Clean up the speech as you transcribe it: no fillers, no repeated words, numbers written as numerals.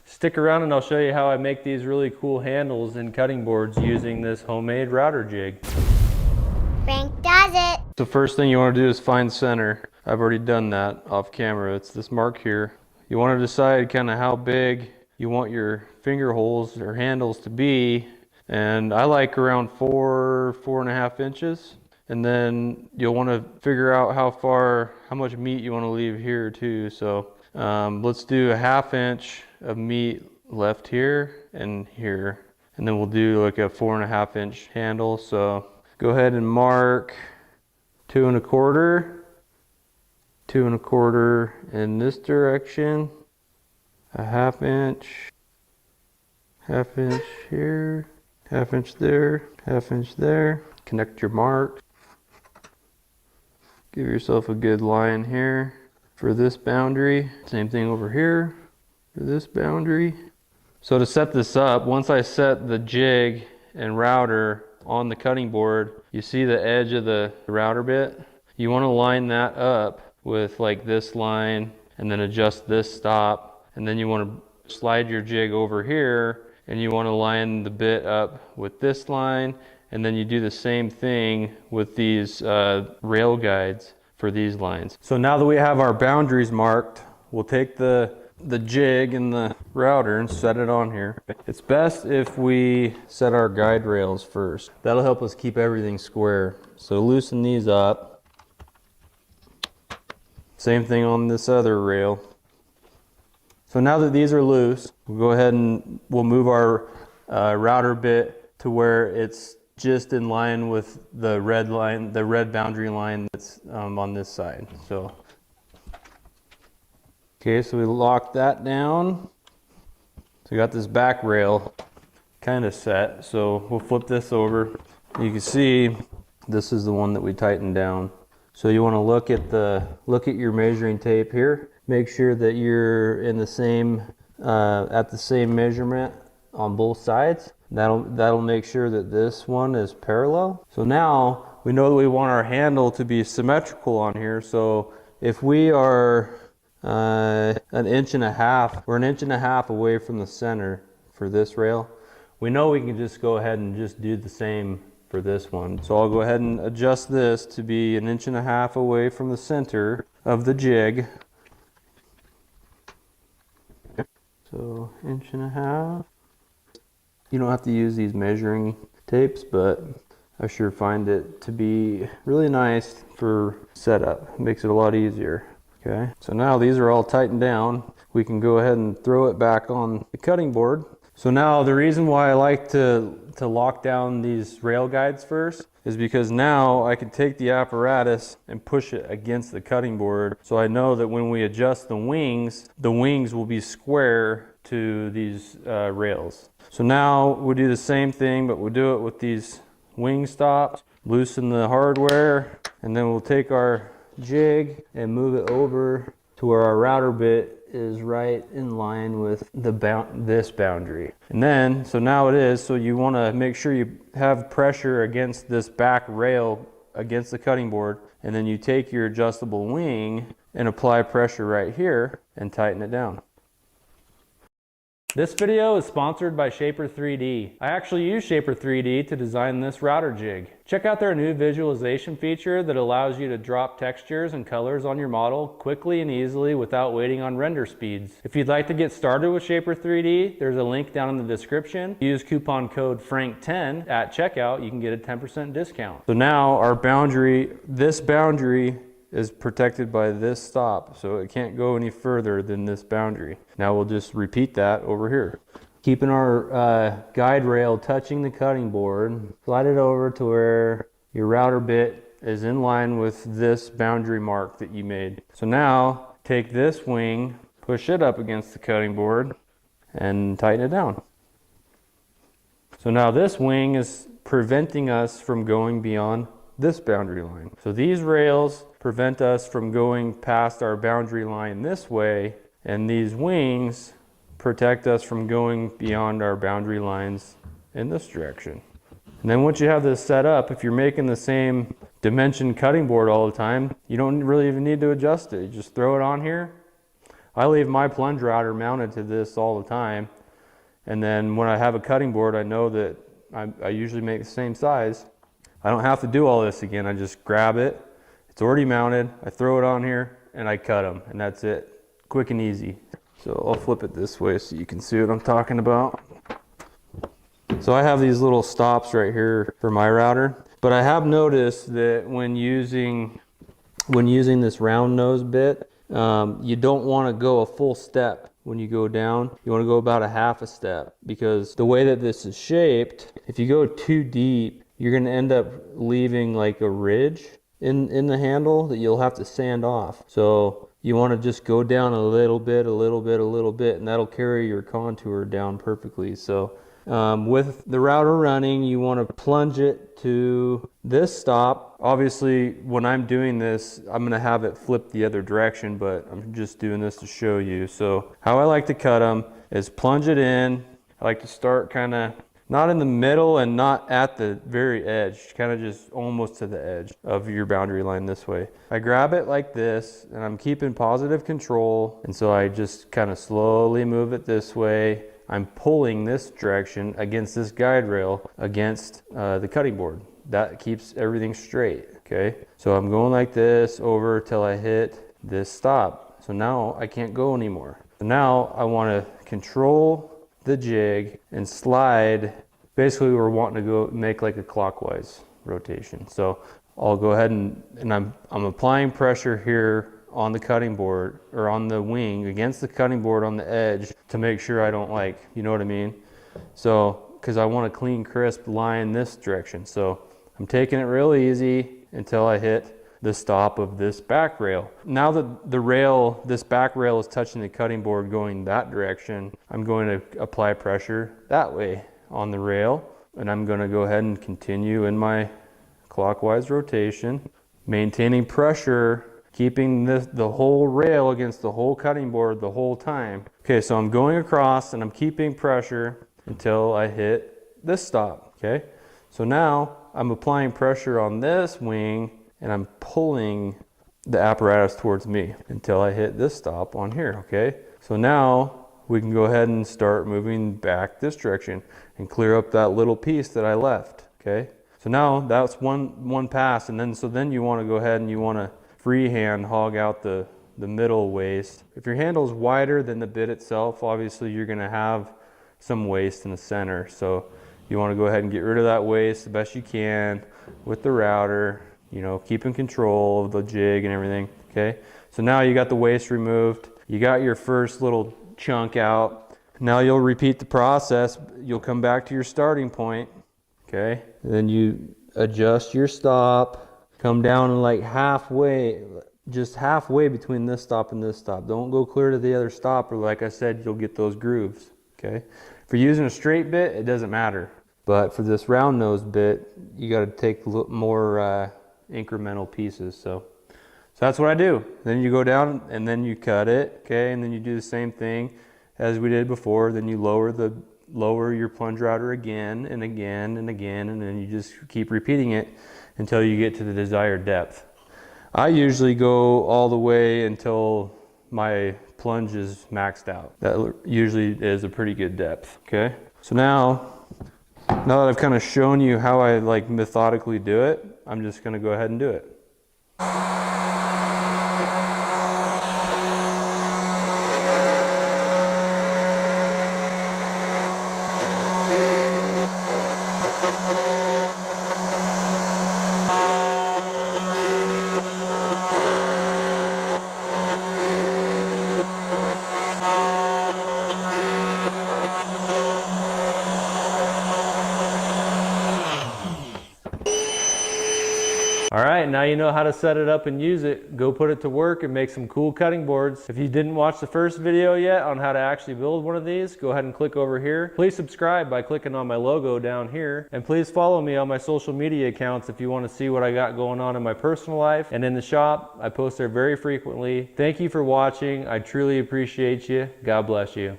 Stick around and I'll show you how I make these really cool handles and cutting boards using this homemade router jig. Frank does it. So first thing you want to do is find center. I've already done that off camera. It's this mark here. You want to decide kind of how big you want your finger holes or handles to be. And I like around 4.5 inches. And then you'll want to figure out how much meat you want to leave here too. So let's do 1/2 inch of meat left here and here. And then we'll do like a 4.5 inch handle. So go ahead and mark 2.25, 2.25 in this direction, 1/2 inch, 1/2 inch here, 1/2 inch there, 1/2 inch there. Connect your mark. Give yourself a good line here for this boundary. Same thing over here for this boundary. So to set this up, once I set the jig and router on the cutting board, you see the edge of the router bit? You want to line that up with like this line and then adjust this stop. And then you want to slide your jig over here and you want to line the bit up with this line. And then you do the same thing with these rail guides for these lines. So now that we have our boundaries marked, we'll take the jig and the router and set it on here. It's best if we set our guide rails first. That'll help us keep everything square. So loosen these up. Same thing on this other rail. So now that these are loose, we'll go ahead and we'll move our router bit to where it's just in line with the red line, the red boundary line that's on this side. So, okay, so we locked that down. So we got this back rail kind of set. So we'll flip this over. You can see this is the one that we tightened down. So you want to look at your measuring tape here. Make sure that you're in the same at the same measurement on both sides. That'll make sure that this one is parallel. So now we know that we want our handle to be symmetrical on here. So if we are 1.5 inches, we're 1.5 inches away from the center for this rail. We know we can just go ahead and just do the same for this one. So I'll go ahead and adjust this to be 1.5 inches away from the center of the jig. So 1.5 inches. You don't have to use these measuring tapes, but I sure find it to be really nice for setup. It makes it a lot easier. Okay, so now these are all tightened down. We can go ahead and throw it back on the cutting board. So now the reason why I like to lock down these rail guides first is because now I can take the apparatus and push it against the cutting board. So I know that when we adjust the wings will be square to these rails. So now we'll do the same thing, but we'll do it with these wing stops, loosen the hardware, and then we'll take our jig and move it over to where our router bit is right in line with this boundary. And then, so now it is, so you want to make sure you have pressure against this back rail against the cutting board, and then you take your adjustable wing and apply pressure right here and tighten it down. This video is sponsored by Shaper 3D. I actually use Shaper 3D to design this router jig. Check out their new visualization feature that allows you to drop textures and colors on your model quickly and easily without waiting on render speeds. If you'd like to get started with Shaper 3D, there's a link down in the description. Use coupon code FRANK10 at checkout, you can get a 10% discount. So now our boundary, this boundary is protected by this stop, so it can't go any further than this boundary. Now we'll just repeat that over here. Keeping our guide rail touching the cutting board, slide it over to where your router bit is in line with this boundary mark that you made. So now take this wing, push it up against the cutting board, and tighten it down. So now this wing is preventing us from going beyond this boundary line. So these rails prevent us from going past our boundary line this way, and these wings protect us from going beyond our boundary lines in this direction. And then once you have this set up, if you're making the same dimension cutting board all the time, you don't really even need to adjust it. You just throw it on here. I leave my plunge router mounted to this all the time. And then when I have a cutting board, I know that I usually make the same size. I don't have to do all this again. I just grab it. It's already mounted. I throw it on here and I cut them, and that's it. Quick and easy. So I'll flip it this way so you can see what I'm talking about. So I have these little stops right here for my router, but I have noticed that when using this round nose bit, you don't want to go a full step when you go down. You want to go about a half a step, because the way that this is shaped, if you go too deep, you're going to end up leaving like a ridge in the handle that you'll have to sand off. So you want to just go down a little bit, and that'll carry your contour down perfectly. So with the router running, you want to plunge it to this stop. Obviously, when I'm doing this, I'm going to have it flip the other direction, but I'm just doing this to show you. So how I like to cut them is plunge it in. I like to start kind of not in the middle and not at the very edge, kind of just almost to the edge of your boundary line this way. I grab it like this, and I'm keeping positive control, and so I just kind of slowly move it this way. I'm pulling this direction against this guide rail against the cutting board. That keeps everything straight, okay? So I'm going like this over till I hit this stop. So now I can't go anymore. So now I want to control the jig and slide. Basically, we're wanting to go make like a clockwise rotation. So I'll go ahead and I'm applying pressure here on the cutting board, or on the wing against the cutting board on the edge, to make sure I don't, like, you know what I mean? So, because I want a clean, crisp line this direction. So I'm taking it real easy until I hit the stop of this back rail. Now that this back rail is touching the cutting board going that direction, I'm going to apply pressure that way on the rail, and I'm going to go ahead and continue in my clockwise rotation, maintaining pressure, keeping the whole rail against the whole cutting board the whole time. Okay, so I'm going across and I'm keeping pressure until I hit this stop, okay? So now I'm applying pressure on this wing and I'm pulling the apparatus towards me until I hit this stop on here, okay? So now we can go ahead and start moving back this direction and clear up that little piece that I left, okay? So now that's one pass, and then you want to go ahead and you want to freehand hog out the middle waist. If your handle is wider than the bit itself, obviously you're going to have some waste in the center. So you want to go ahead and get rid of that waste the best you can with the router, you know, keeping control of the jig and everything, okay? So now you got the waste removed. You got your first little chunk out. Now you'll repeat the process. You'll come back to your starting point, okay? And then you adjust your stop. Come down and like halfway, just halfway between this stop and this stop. Don't go clear to the other stop, or like I said, you'll get those grooves, okay? If you're using a straight bit, it doesn't matter. But for this round nose bit, you got to take more incremental pieces. So that's what I do. Then you go down and then you cut it, okay? And then you do the same thing as we did before. Then you lower your plunge router again and again and again, and then you just keep repeating it until you get to the desired depth. I usually go all the way until my plunge is maxed out. That usually is a pretty good depth, okay? So now that I've kind of shown you how I like methodically do it, I'm just gonna go ahead and do it. All right, now you know how to set it up and use it. Go put it to work and make some cool cutting boards. If you didn't watch the first video yet on how to actually build one of these, go ahead and click over here. Please subscribe by clicking on my logo down here. And please follow me on my social media accounts if you want to see what I got going on in my personal life and in the shop. I post there very frequently. Thank you for watching. I truly appreciate you. God bless you.